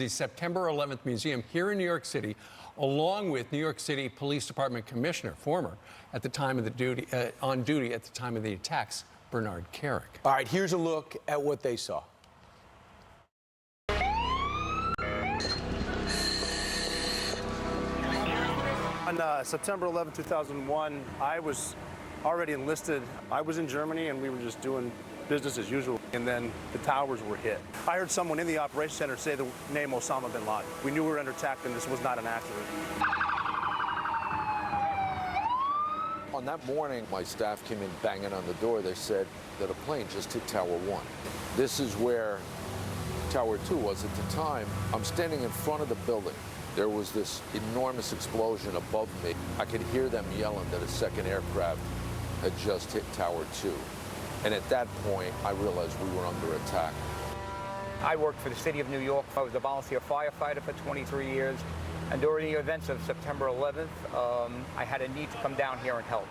The September 11th Museum here in New York City, along with New York City Police Department Commissioner, former at the time of the duty, on duty at the time of the attacks, Bernard Kerik. All right, here's a look at what they saw. On September 11, 2001, I was already enlisted. I was in Germany, and we were just doing business as usual. And then the towers were hit. I heard someone in the operations center say the name Osama bin Laden. We knew we were under attack, and this was not an accident. On that morning, my staff came in banging on the door. They said that a plane just hit Tower 1. This is where Tower 2 was at the time. I'm standing in front of the building. There was this enormous explosion above me. I could hear them yelling that a second aircraft had just hit Tower 2. And at that point, I realized we were under attack. I worked for the city of New York. I was a volunteer firefighter for 23 years. And during the events of September 11th, I had a need to come down here and help.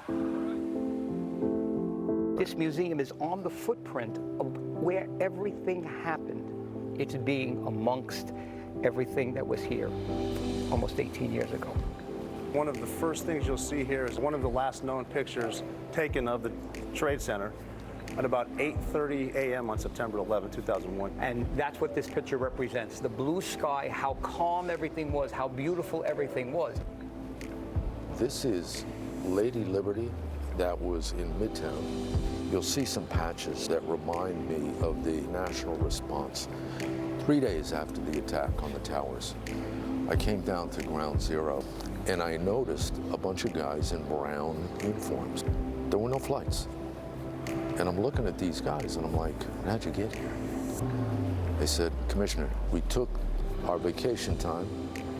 This museum is on the footprint of where everything happened. It's being amongst everything that was here almost 18 years ago. One of the first things you'll see here is one of the last known pictures taken of the Trade Center at about 8:30 a.m. on September 11, 2001. And that's what this picture represents. The blue sky, how calm everything was, how beautiful everything was. This is Lady Liberty that was in Midtown. You'll see some patches that remind me of the national response. 3 days after the attack on the towers, I came down to Ground Zero, and I noticed a bunch of guys in brown uniforms. There were no flights. And I'm looking at these guys, and I'm like, how'd you get here? They said, Commissioner, we took our vacation time,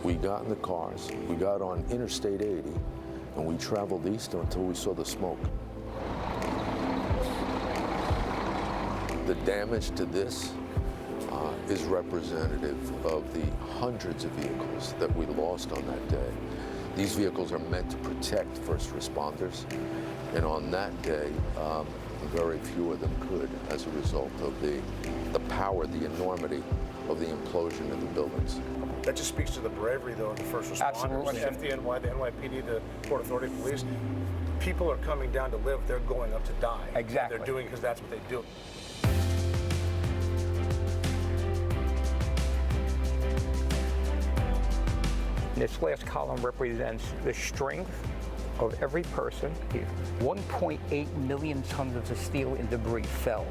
we got in the cars, we got on Interstate 80, and we traveled east until we saw the smoke. The damage to this is representative of the hundreds of vehicles that we lost on that day. These vehicles are meant to protect first responders, and on that day, very few of them could as a result of the power, the enormity of the implosion of the buildings. That just speaks to the bravery, though, of the first responders. Absolutely. The FDNY, the NYPD, the Port Authority Police. People are coming down to live. They're going up to die. Exactly. They're doing it because that's what they do. This last column represents the strength of every person here. 1.8 million tons of the steel and debris fell.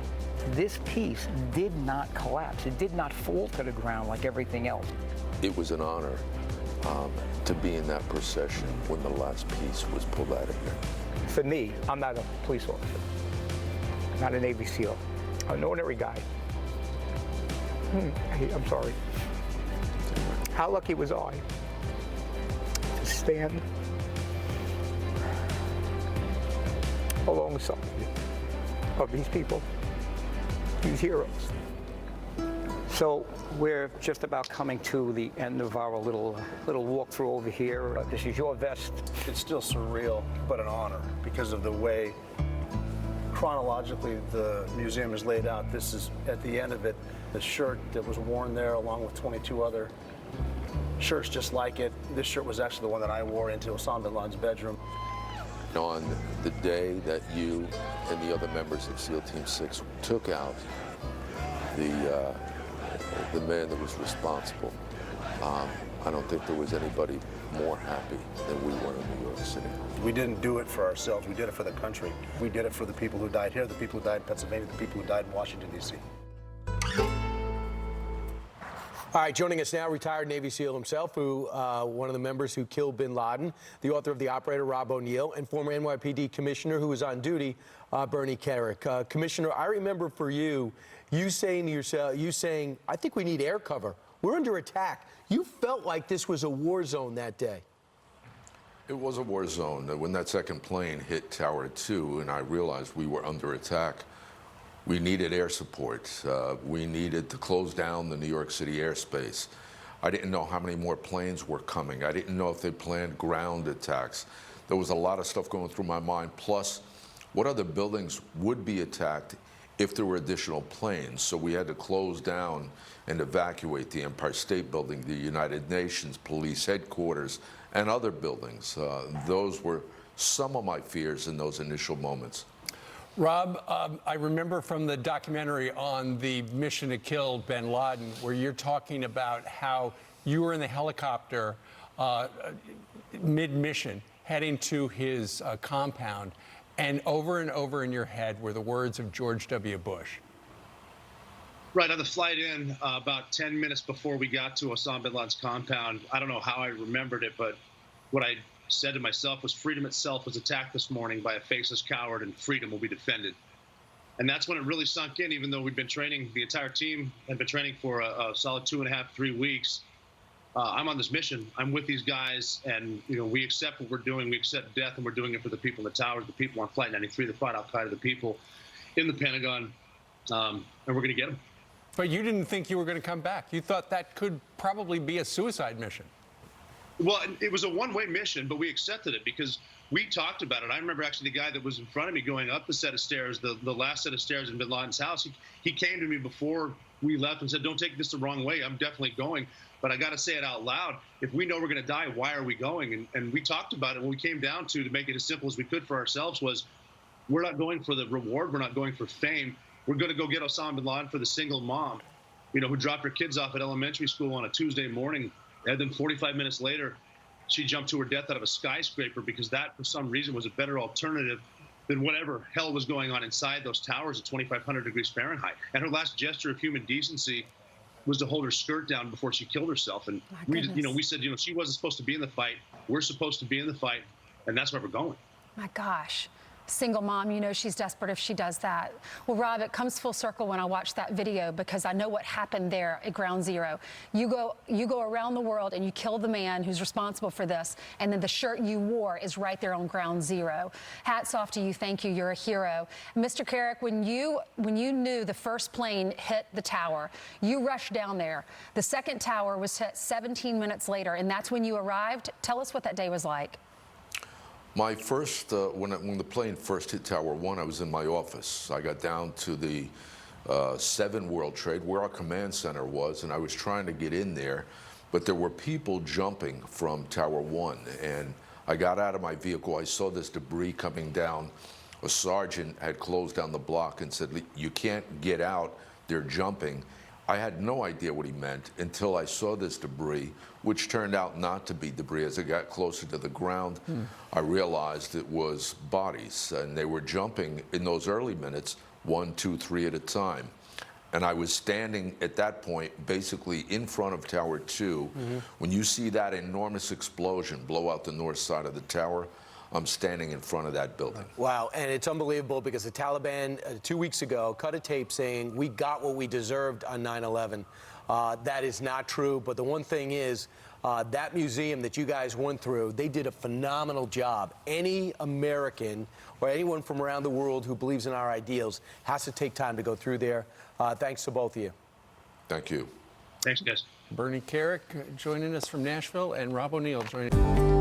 This piece did not collapse. It did not fall to the ground like everything else. It was an honor to be in that procession when the last piece was pulled out of here. For me, I'm not a police officer, not a Navy SEAL. I'm an ordinary guy. I'm sorry. How lucky was I to stand alongside of these people, these heroes. So we're just about coming to the end of our little walkthrough over here. This is your vest. It's still surreal, but an honor because of the way chronologically the museum is laid out. This is, at the end of it, the shirt that was worn there along with 22 other shirts just like it. This shirt was actually the one that I wore into Osama bin Laden's bedroom. On the day that you and the other members of SEAL Team 6 took out the man that was responsible, I don't think there was anybody more happy than we were in New York City. We didn't do it for ourselves. We did it for the country. We did it for the people who died here, the people who died in Pennsylvania, the people who died in Washington, D.C. All right, joining us now, retired Navy SEAL himself, who one of the members who killed bin Laden, the author of The Operator, Rob O'Neill, and former NYPD commissioner who was on duty, Bernie Kerik. Commissioner, I remember for you saying to yourself, I think we need air cover. We're under attack. You felt like this was a war zone that day. It was a war zone. When that second plane hit Tower 2 and I realized we were under attack, we needed air support. We needed to close down the New York City airspace. I didn't know how many more planes were coming. I didn't know if they planned ground attacks. There was a lot of stuff going through my mind. Plus, what other buildings would be attacked if there were additional planes. So we had to close down and evacuate the Empire State Building, the United Nations Police Headquarters, and other buildings. Those were some of my fears in those initial moments. Rob, I remember from the documentary on the mission to kill bin Laden, where you're talking about how you were in the helicopter mid-mission heading to his compound, and over in your head were the words of George W. Bush. Right, on the flight in, about 10 minutes before we got to Osama bin Laden's compound, I don't know how I remembered it, but what I said to myself was freedom itself was attacked this morning by a faceless coward, and freedom will be defended. And that's when it really sunk in, even though we'd been training, the entire team had been training for a solid 2.5, 3 weeks. I'm on this mission. I'm with these guys, and we accept what we're doing. We accept death, and we're doing it for the people in the towers, the people on Flight 93, the fight Al-Qaeda, the people in the Pentagon, and we're going to get them. But you didn't think you were going to come back. You thought that could probably be a suicide mission. Well, it was a one-way mission, but we accepted it because we talked about it. I remember actually the guy that was in front of me going up the set of stairs, the last set of stairs in bin Laden's house, he came to me before we left and said, don't take this the wrong way. I'm definitely going. But I got to say it out loud. If we know we're going to die, why are we going? And we talked about it. When we came down to make it as simple as we could for ourselves was, we're not going for the reward. We're not going for fame. We're going to go get Osama bin Laden for the single mom, who dropped her kids off at elementary school on a Tuesday morning. And then 45 minutes later, she jumped to her death out of a skyscraper because that, for some reason, was a better alternative than whatever hell was going on inside those towers at 2,500 degrees Fahrenheit. And her last gesture of human decency was to hold her skirt down before she killed herself. And we said, she wasn't supposed to be in the fight. We're supposed to be in the fight, and that's where we're going. My gosh. Single mom, she's desperate if she does that. Well, Rob, it comes full circle when I watch that video because I know what happened there at Ground Zero. You go around the world and you kill the man who's responsible for this, and then the shirt you wore is right there on Ground Zero. Hats off to you. Thank you. You're a hero. Mr. Kerik, when you knew the first plane hit the tower, you rushed down there. The second tower was hit 17 minutes later, and that's when you arrived. Tell us what that day was like. My first, when the plane first hit Tower 1, I was in my office. I got down to the 7 World Trade, where our command center was, and I was trying to get in there, but there were people jumping from Tower 1, and I got out of my vehicle. I saw this debris coming down. A sergeant had closed down the block and said, "You can't get out, they're jumping." I had no idea what he meant until I saw this debris, which turned out not to be debris. As I got closer to the ground, I realized it was bodies, and they were jumping in those early minutes, 1, 2, 3 at a time. And I was standing at that point basically in front of Tower 2. When you see that enormous explosion blow out the north side of the tower, I'm standing in front of that building. Wow, and it's unbelievable because the Taliban 2 weeks ago cut a tape saying we got what we deserved on 9/11. That is not true, but the one thing is that museum that you guys went through, they did a phenomenal job. Any American or anyone from around the world who believes in our ideals has to take time to go through there. Thanks to both of you. Thank you. Thanks, guys. Bernie Kerik joining us from Nashville, and Rob O'Neill joining us.